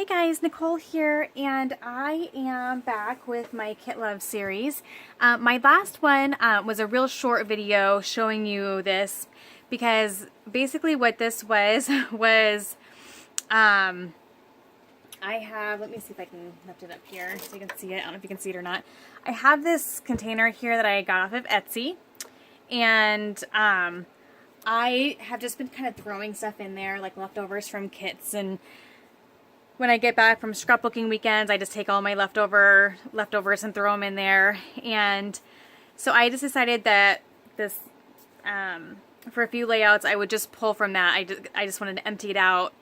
Hey guys, Nicole here, and I am back with my Kit Love series. My last one was a real short video showing you this because basically what this was I have, let me see if I can lift it up here so you can see it. I don't know if you can see it or not. I have this container here that I got off of Etsy, and I have just been kind of throwing stuff in there, like leftovers from kits, and when I get back from scrapbooking weekends, I just take all my leftovers and throw them in there. And so I just decided that this, for a few layouts, I would just pull from that. I just wanted to empty it out,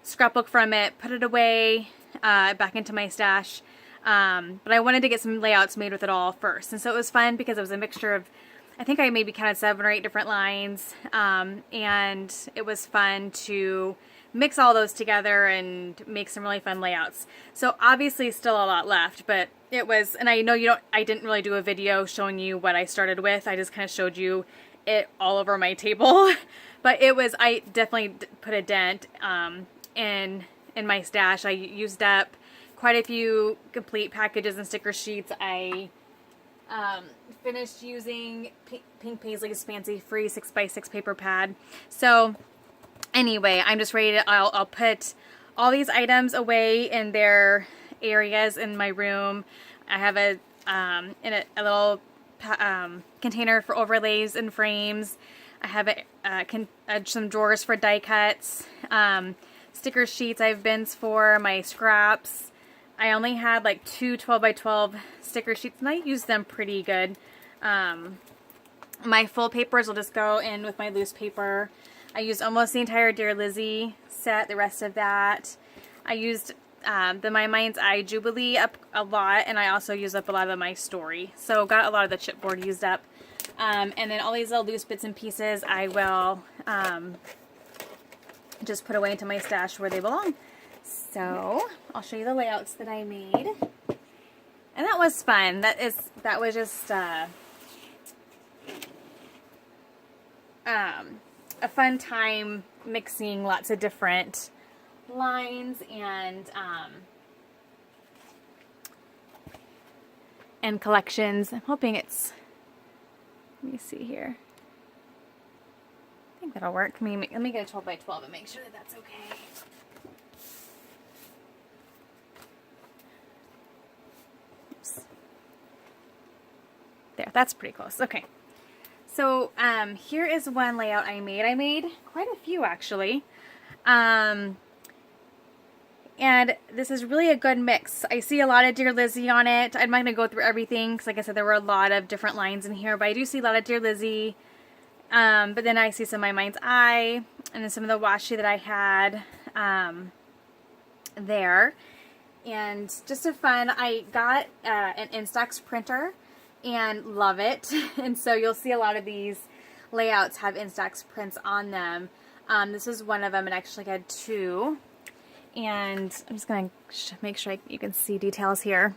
scrapbook from it, put it away, back into my stash. But I wanted to get some layouts made with it all first. And so it was fun because it was a mixture of, I think I maybe counted 7 or 8 different lines. And it was fun to mix all those together and make some really fun layouts. So obviously still a lot left, but it was, and I know I didn't really do a video showing you what I started with. I just kind of showed you it all over my table. But it was, I definitely put a dent in my stash. I used up quite a few complete packages and sticker sheets. I finished using Pink Paisley's Fancy Free 6x6 paper pad. So anyway, I'm just ready to, I'll put all these items away in their areas in my room. I have a little container for overlays and frames. I have some drawers for die cuts, sticker sheets I have bins for, my scraps. I only had like 2 12x12 sticker sheets and I used them pretty good. My full papers will just go in with my loose paper. I used almost the entire Dear Lizzie set, the rest of that. I used the My Mind's Eye Jubilee up a lot, and I also used up a lot of my story. So got a lot of the chipboard used up. And then all these little loose bits and pieces I will just put away into my stash where they belong. So I'll show you the layouts that I made. And that was fun. That was just a fun time mixing lots of different lines and collections. I'm hoping it's, let me see here. I think that'll work. Let me get a 12x12 and make sure that that's okay. Oops. There, that's pretty close. Okay. So here is one layout I made. I made quite a few actually. And this is really a good mix. I see a lot of Dear Lizzie on it. I'm not going to go through everything because like I said, there were a lot of different lines in here, but I do see a lot of Dear Lizzie. But then I see some of My Mind's Eye and then some of the washi that I had there. And just a fun, I got an Instax printer and love it. And so you'll see a lot of these layouts have Instax prints on them. This is one of them, and actually I had 2. And I'm just going to make sure you can see details here.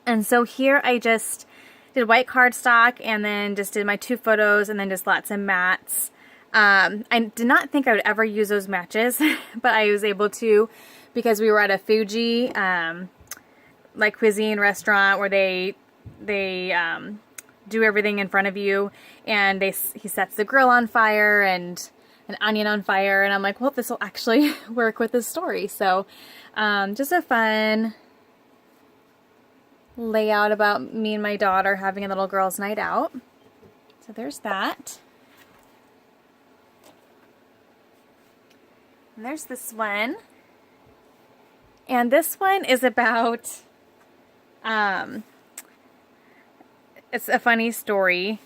And so here I just did white cardstock and then just did my 2 photos and then just lots of mats. I did not think I would ever use those matches, but I was able to because we were at a Fuji like cuisine restaurant where they do everything in front of you, and he sets the grill on fire and an onion on fire, and I'm like, well, this will actually work with this story. So just a fun layout about me and my daughter having a little girls' night out. So there's that. And there's this one. And this one is about it's a funny story.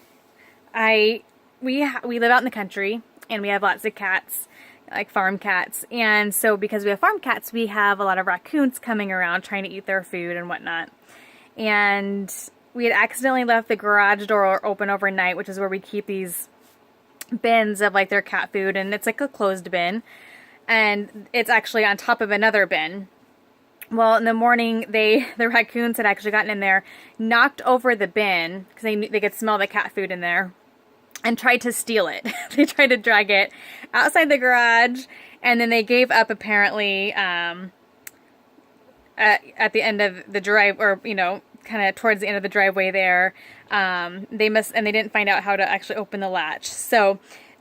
We live out in the country and we have lots of cats, like farm cats. And so because we have farm cats, we have a lot of raccoons coming around trying to eat their food and whatnot. And we had accidentally left the garage door open overnight, which is where we keep these bins of like their cat food, and it's like a closed bin. And it's actually on top of another bin. Well, in the morning, the raccoons had actually gotten in there, knocked over the bin, because they could smell the cat food in there, and tried to steal it. They tried to drag it outside the garage, and then they gave up apparently at the end of the drive, or you know, kind of towards the end of the driveway there. They didn't find out how to actually open the latch. So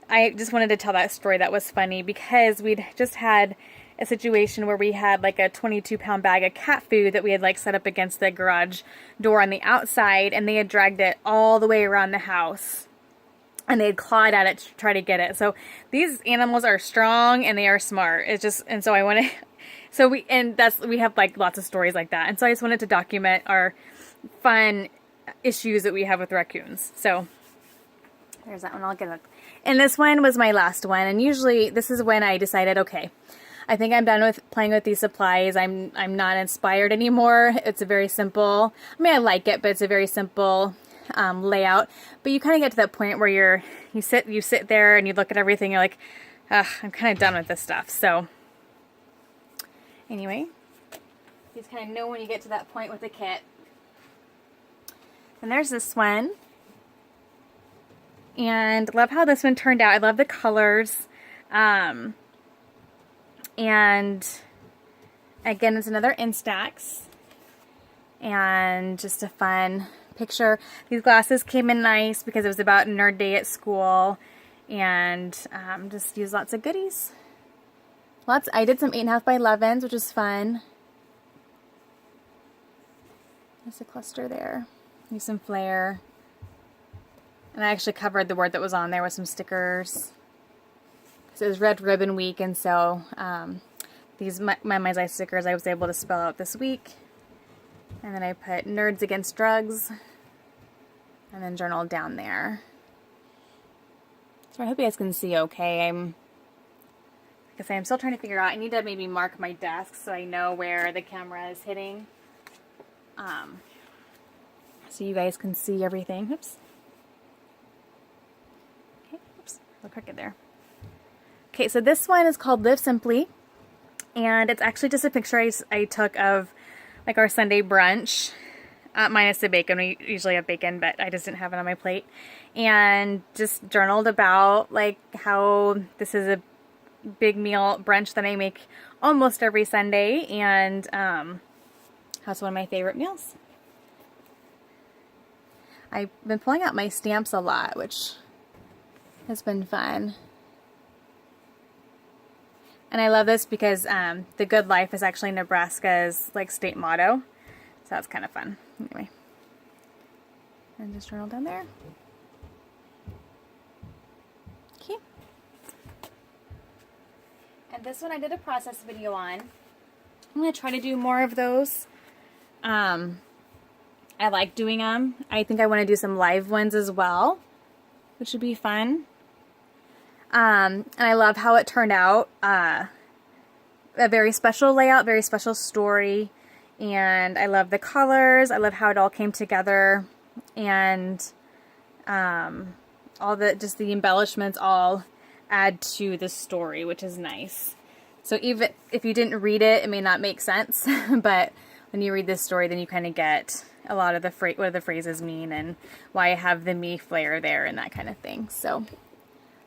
I just wanted to tell that story. That was funny because we'd just had a situation where we had like a 22-pound bag of cat food that we had like set up against the garage door on the outside, and they had dragged it all the way around the house. And they had clawed at it to try to get it. So these animals are strong and they are smart. It's just, and so I want to, so we have like lots of stories like that. And so I just wanted to document our fun issues that we have with raccoons. So there's that one. I'll get it. And this one was my last one. And usually this is when I decided, okay, I think I'm done with playing with these supplies. I'm not inspired anymore. It's a very simple, I mean, I like it, but it's a very simple layout. But you kind of get to that point where you sit there and you look at everything. You're like, ugh, I'm kind of done with this stuff. So anyway, you just kind of know when you get to that point with the kit. And there's this one. And love how this one turned out. I love the colors. And again, it's another Instax. And just a fun picture. These glasses came in nice because it was about nerd day at school. And just used lots of goodies. I did some 8.5 by 11s, which is fun. There's a cluster there. Use some flair. And I actually covered the word that was on there with some stickers. So it was Red Ribbon Week, and so these My Mind's Eye stickers I was able to spell out this week. And then I put Nerds Against Drugs, and then journal down there. So I hope you guys can see okay. I'm still trying to figure out. I need to maybe mark my desk so I know where the camera is hitting. So you guys can see everything. Oops. Okay, oops, a little crooked there. Okay, so this one is called Live Simply, and it's actually just a picture I took of like our Sunday brunch, minus the bacon. We usually have bacon, but I just didn't have it on my plate, and just journaled about like how this is a big meal brunch that I make almost every Sunday, and how it's one of my favorite meals. I've been pulling out my stamps a lot, which has been fun. And I love this because the good life is actually Nebraska's like state motto. So that's kind of fun. Anyway. And just journal down there. Okay. And this one I did a process video on. I'm going to try to do more of those. I like doing them. I think I want to do some live ones as well, which would be fun. And I love how it turned out. A very special layout, very special story. And I love the colors. I love how it all came together. And all the embellishments all add to the story, which is nice. So even if you didn't read it, it may not make sense. But when you read this story, then you kind of get a lot of what the phrases mean and why I have the me flair there and that kind of thing. So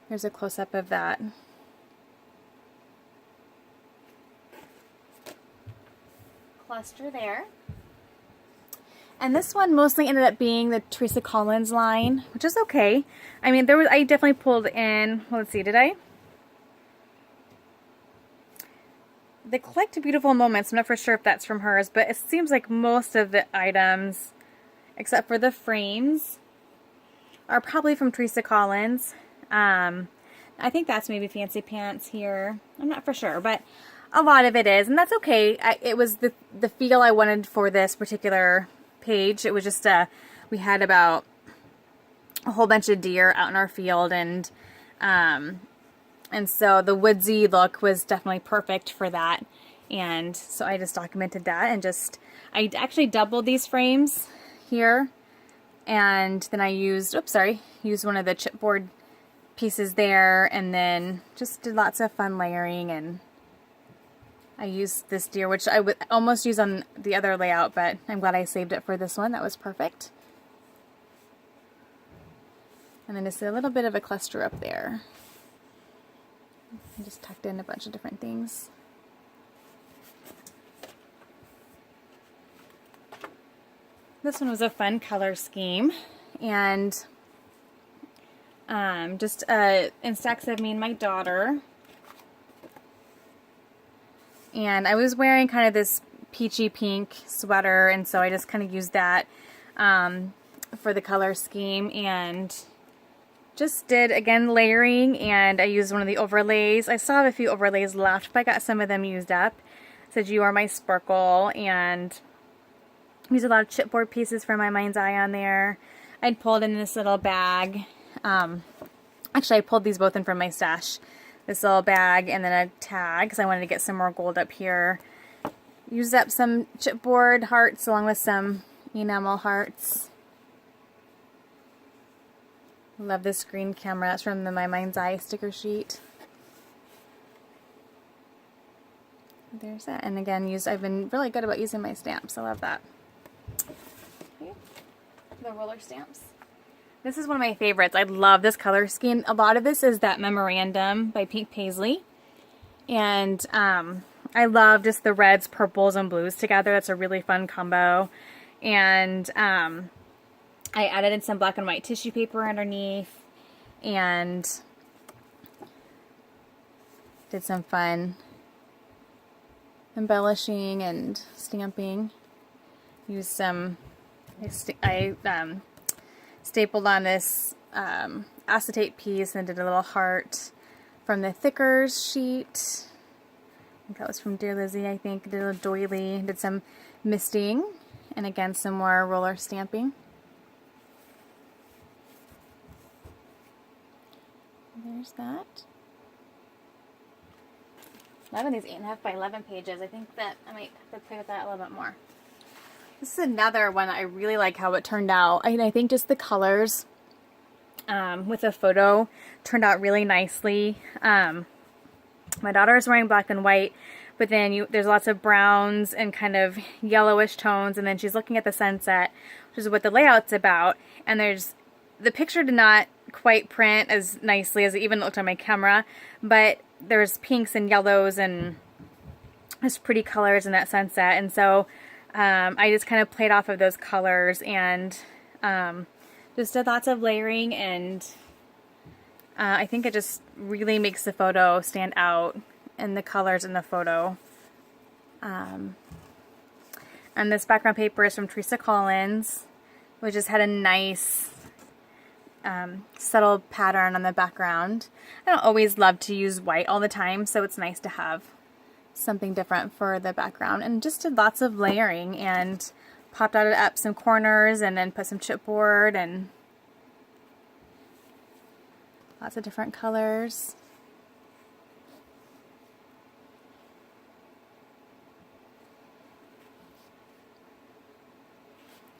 there's a close-up of that. Cluster there. And this one mostly ended up being the Teresa Collins line, which is okay. I mean, I definitely pulled in, well, let's see, did I? The Collect Beautiful Moments, I'm not for sure if that's from hers, but it seems like most of the items, except for the frames, are probably from Teresa Collins. I think that's maybe Fancy Pants here. I'm not for sure, but a lot of it is, and that's okay. It was the feel I wanted for this particular page. It was just we had about a whole bunch of deer out in our field, and so the woodsy look was definitely perfect for that. And so I just documented that, and I actually doubled these frames here, and then I used one of the chipboard pieces there, and then just did lots of fun layering. And I used this deer, which I would almost use on the other layout, but I'm glad I saved it for this one. That was perfect. And then just a little bit of a cluster up there. I just tucked in a bunch of different things. This one was a fun color scheme, and just in stacks of me and my daughter. And I was wearing kind of this peachy pink sweater, and so I just kind of used that for the color scheme, and just did, again, layering, and I used one of the overlays. I still have a few overlays left, but I got some of them used up. It said, "You are my sparkle," and used a lot of chipboard pieces for my mind's eye on there. I'd pulled in this little bag. Actually, I pulled these both in from my stash. This little bag and then a tag, because I wanted to get some more gold up here. Used up some chipboard hearts along with some enamel hearts. Love this green camera. That's from the My Mind's Eye sticker sheet. There's that. And again, I've been really good about using my stamps. I love that. Okay. The roller stamps. This is one of my favorites. I love this color scheme. A lot of this is that Memorandum by Pink Paisley. And I love just the reds, purples, and blues together. That's a really fun combo. And I added in some black and white tissue paper underneath. And did some fun embellishing and stamping. Used some... I stapled on this acetate piece and did a little heart from the thickers sheet. I think that was from Dear Lizzie, I think. Did a little doily, did some misting, and again some more roller stamping. There's that. Loving these 8.5 by 11 pages. I think that I might have to play with that a little bit more. This is another one that I really like how it turned out. I think just the colors with the photo turned out really nicely. My daughter is wearing black and white, but then there's lots of browns and kind of yellowish tones, and then she's looking at the sunset, which is what the layout's about. And the picture did not quite print as nicely as it even looked on my camera, but there's pinks and yellows and just pretty colors in that sunset, and so I just kind of played off of those colors and just did lots of layering, and I think it just really makes the photo stand out and the colors in the photo. And this background paper is from Teresa Collins, which just had a nice subtle pattern on the background. I don't always love to use white all the time, so it's nice to have something different for the background, and just did lots of layering and popped out up some corners and then put some chipboard and lots of different colors.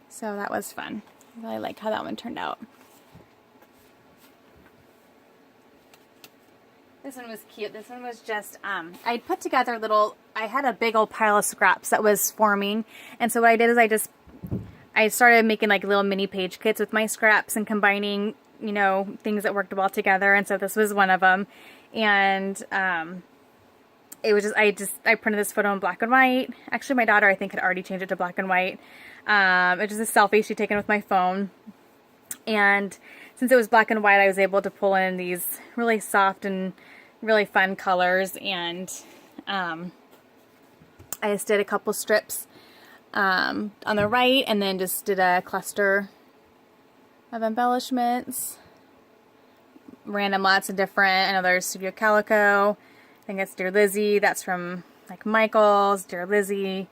So that was fun. I really like how that one turned out. This one was cute. This one was just, I'd put together I had a big old pile of scraps that was forming. And so what I did is I started making like little mini page kits with my scraps and combining, you know, things that worked well together. And so this was one of them. And it was just, I printed this photo in black and white. Actually, my daughter, I think, had already changed it to black and white. It was just a selfie she'd taken with my phone. And since it was black and white, I was able to pull in these really soft and really fun colors, and I just did a couple strips on the right, and then just did a cluster of embellishments. Random, lots of different. I know there's Studio Calico. I think it's Dear Lizzie. That's from like Michael's, Dear Lizzie.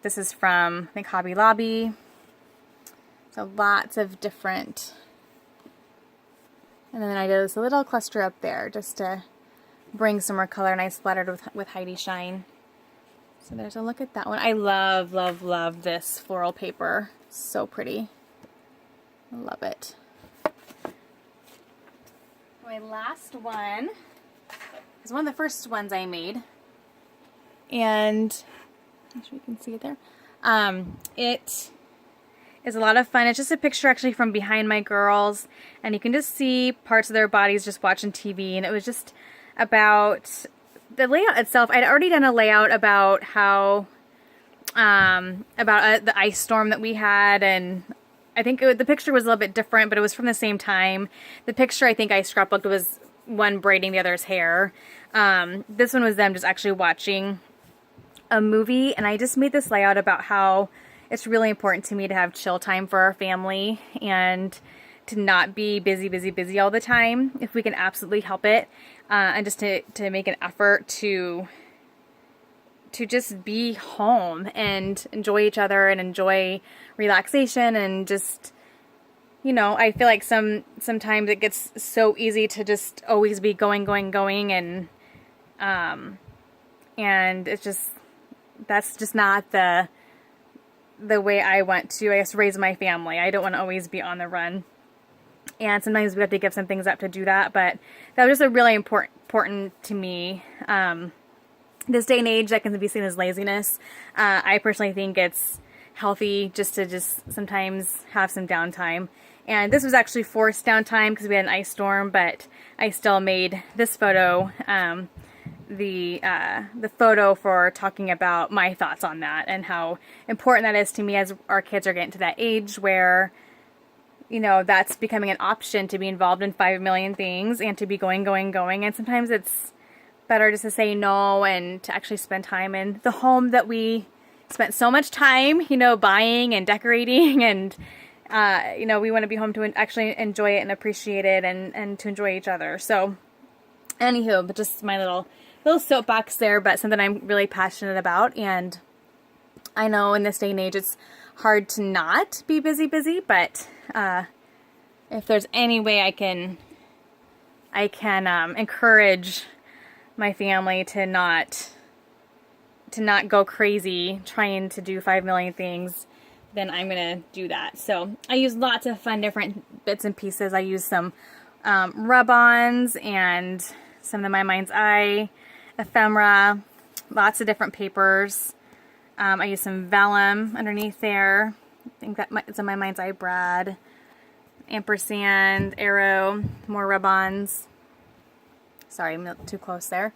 This is from, I think, Hobby Lobby. So lots of different. And then I did this little cluster up there just to bring some more color, and I splattered with Heidi Shine. So there's a look at that one. I love, love, love this floral paper. So pretty. I love it. My last one is one of the first ones I made. And I'm sure you can see it there. It is a lot of fun. It's just a picture actually from behind my girls, and you can just see parts of their bodies just watching TV, and it was just about the layout itself. I'd already done a layout about how about the ice storm that we had, and I think the picture was a little bit different, but it was from the same time. The picture I think I scrapbooked was one braiding the other's hair. This one was them just actually watching a movie, and I just made this layout about how it's really important to me to have chill time for our family and to not be busy, busy, busy all the time if we can absolutely help it, and just to make an effort to just be home and enjoy each other and enjoy relaxation, and just, you know, I feel like sometimes it gets so easy to just always be going, and it's just, that's just not the way I want to, I guess, raise my family. I don't want to always be on the run. And sometimes we have to give some things up to do that, but that was just a really important to me. This day and age, that can be seen as laziness. I personally think it's healthy just to sometimes have some downtime. And this was actually forced downtime because we had an ice storm, but I still made this photo, the photo for talking about my thoughts on that and how important that is to me as our kids are getting to that age where, you know, that's becoming an option to be involved in 5 million things and to be going. And sometimes it's better just to say no and to actually spend time in the home that we spent so much time, you know, buying and decorating, and, you know, we want to be home to actually enjoy it and appreciate it and to enjoy each other. So, anywho, but just my little soapbox there, but something I'm really passionate about. And I know in this day and age it's hard to not be busy, but if there's any way I can encourage my family to not go crazy trying to do 5 million things, then I'm gonna do that. So I use lots of fun different bits and pieces. I use some rub-ons and some of My Mind's Eye, ephemera, lots of different papers. I use some vellum underneath there. I think that it's a My Mind's Eye brad, ampersand, arrow, more rub-ons. Sorry, I'm not too close there.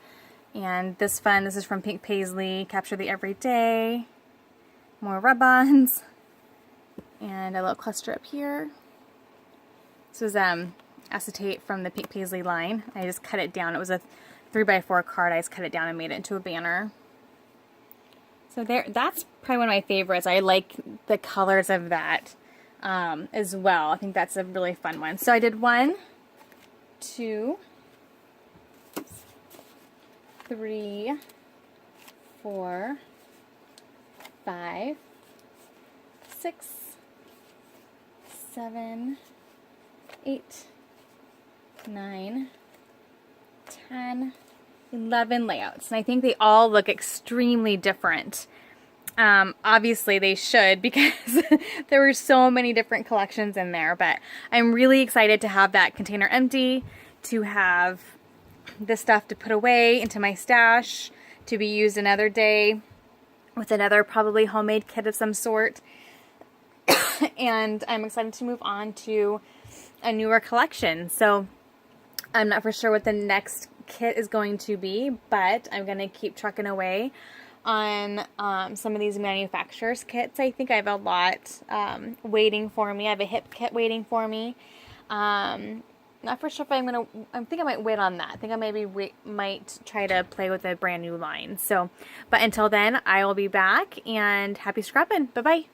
And this is from Pink Paisley, Capture the Everyday. More rub-ons. And a little cluster up here. This was acetate from the Pink Paisley line. I just cut it down. It was a 3x4 card. I just cut it down and made it into a banner. So that's probably one of my favorites. I like the colors of that as well. I think that's a really fun one. So I did 1, 2, 3, 4, 5, 6, 7, 8, 9, 10, 11 layouts. And I think they all look extremely different. Obviously they should, because there were so many different collections in there, but I'm really excited to have that container empty, to have this stuff to put away into my stash, to be used another day with another probably homemade kit of some sort. And I'm excited to move on to a newer collection. So I'm not for sure what the next kit is going to be, but I'm going to keep trucking away on some of these manufacturers kits. I think I have a lot waiting for me. I have a hip kit waiting for me. Not for sure if I think I might wait on that. I think I might try to play with a brand new line. So, but until then, I will be back, and happy scrapping. Bye-bye.